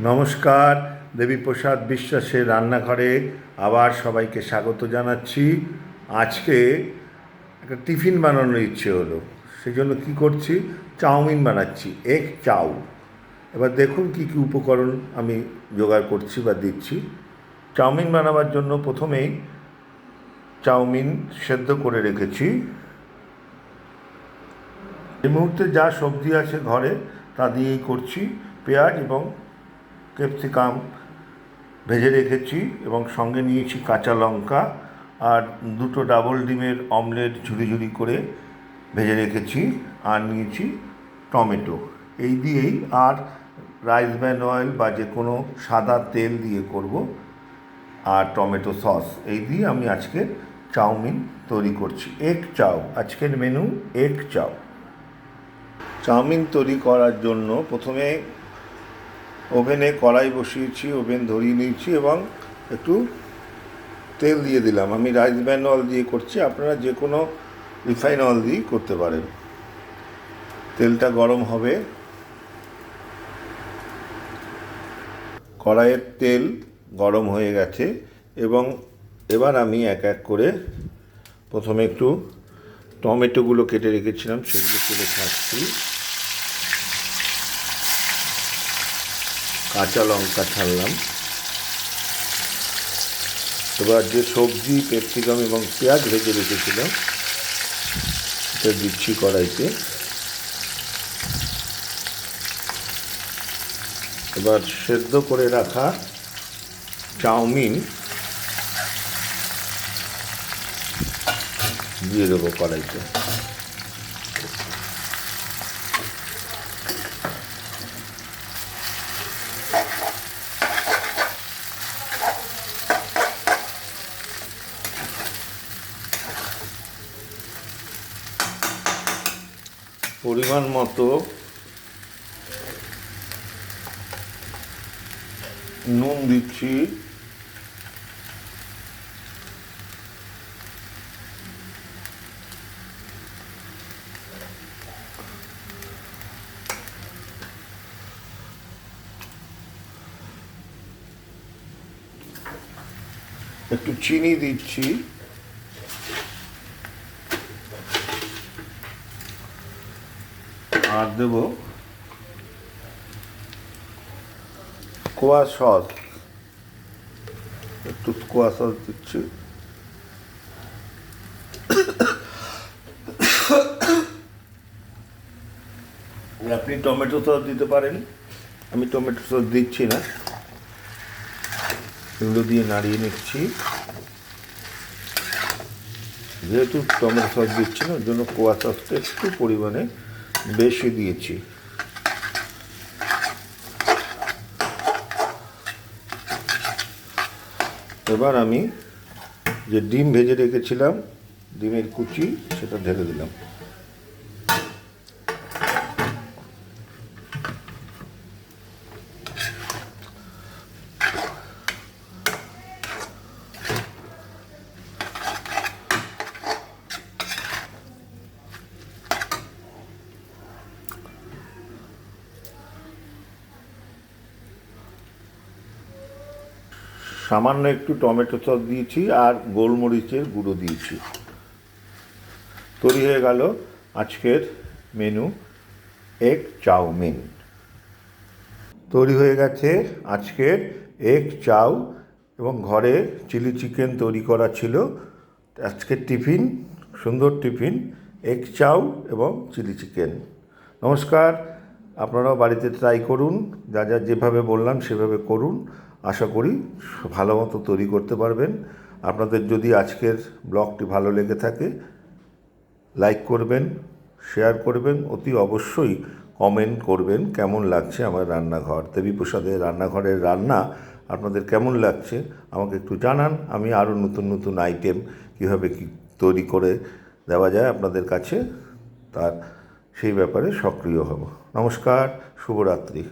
নমস্কার, দেবীপ্রসাদ বিশ্বাসের রান্নাঘরে আবার সবাইকে স্বাগত জানাচ্ছি। আজকে একটা টিফিন বানানোর ইচ্ছে হলো, সেই জন্য কী করছি, চাউমিন বানাচ্ছি, এগ চাউ। এবার দেখুন কী কী উপকরণ আমি জোগাড় করছি বা দিচ্ছি। চাউমিন বানাবার জন্য প্রথমেই চাউমিন সেদ্ধ করে রেখেছি। এই মুহূর্তে যা সবজি আছে ঘরে তা দিয়েই করছি। পেঁয়াজ এবং ক্যাপসিকাম ভেজে রেখেছি এবং সঙ্গে নিয়েছি কাঁচা লঙ্কা আর দুটো ডাবল ডিমের অমলেট ঝুরি ঝুরি করে ভেজে রেখেছি, আর নিয়েছি টমেটো। এই দিয়েই, আর রাইস ব্র্যান অয়েল বা যে কোনো সাদা তেল দিয়ে করব, আর টমেটো সস। এই দিয়ে আমি আজকে চাউমিন তৈরি করছি, এগ চাউ। আজকের মেনু এগ চাউ। চাউমিন তৈরি করার জন্য প্রথমে ওভেনে কড়াই বসিয়েছি, ওভেন ধরিয়ে নিয়েছি এবং একটু তেল দিয়ে দিলাম। আমি রাইস ব্র্যান অয়েল দিয়ে করছি, আপনারা যে কোনো রিফাইন অয়েল দিয়েই করতে পারেন। তেলটা গরম হবে, কড়াইয়ের তেল গরম হয়ে গেছে এবং এবার আমি এক এক করে প্রথমে একটু টমেটোগুলো কেটে রেখেছিলাম সেগুলো তুলে খাচ্ছি, কাঁচা লঙ্কা ছাড়লাম। এবার যে সবজি, ক্যাপসিকাম এবং পেঁয়াজ ভেজে রেখেছিলাম সেটা দিচ্ছি কড়াইতে। এবার সেদ্ধ করে রাখা চাউমিন দিয়ে দেবো কড়াইতে। পরিমাণ মতো নুন দিচ্ছি, একটু চিনি দিচ্ছি, আর দেব স্কোয়া সস। একটু স্কোয়া সস দিচ্ছি। আপনি টমেটো সস দিতে পারেন, আমি টমেটো সস দিচ্ছি না। এগুলো দিয়ে নাড়িয়ে নিচ্ছি। যেহেতু টমেটো সস দিচ্ছি না, ওর জন্য স্কোয়া সসটা একটু পরিমাণে বেশি দিয়েছি। এবার আমি যে ডিম ভেজে রেখেছিলাম, ডিমের কুচি, সেটা ঢেলে দিলাম। সামান্য একটু টমেটো সস দিয়েছি আর গোলমরিচের গুঁড়ো দিয়েছি। তৈরি হয়ে গেল আজকের মেনু এগ চাউমিন। তৈরি হয়ে গেছে আজকের এগ চাউ, এবং ঘরে চিলি চিকেন তৈরি করা ছিল। আজকের টিফিন, সুন্দর টিফিন, এগ চাউ এবং চিলি চিকেন। নমস্কার, আপনারাও বাড়িতে ট্রাই করুন, যা যা যেভাবে বললাম সেভাবে করুন। আশা করি ভালো মতো তৈরি করতে পারবেন। আপনাদের যদি আজকের ব্লগটি ভালো লেগে থাকে, লাইক করবেন, শেয়ার করবেন, অতি অবশ্যই কমেন্ট করবেন কেমন লাগছে আমার রান্নাঘর। দেবীপ্রসাদের রান্নাঘরের রান্না আপনাদের কেমন লাগছে আমাকে একটু জানান। আমি আরও নতুন নতুন আইটেম কীভাবে কী তৈরি করে দেওয়া যায় আপনাদের কাছে, তার সেই ব্যাপারে সক্রিয় হব। নমস্কার, শুভরাত্রি।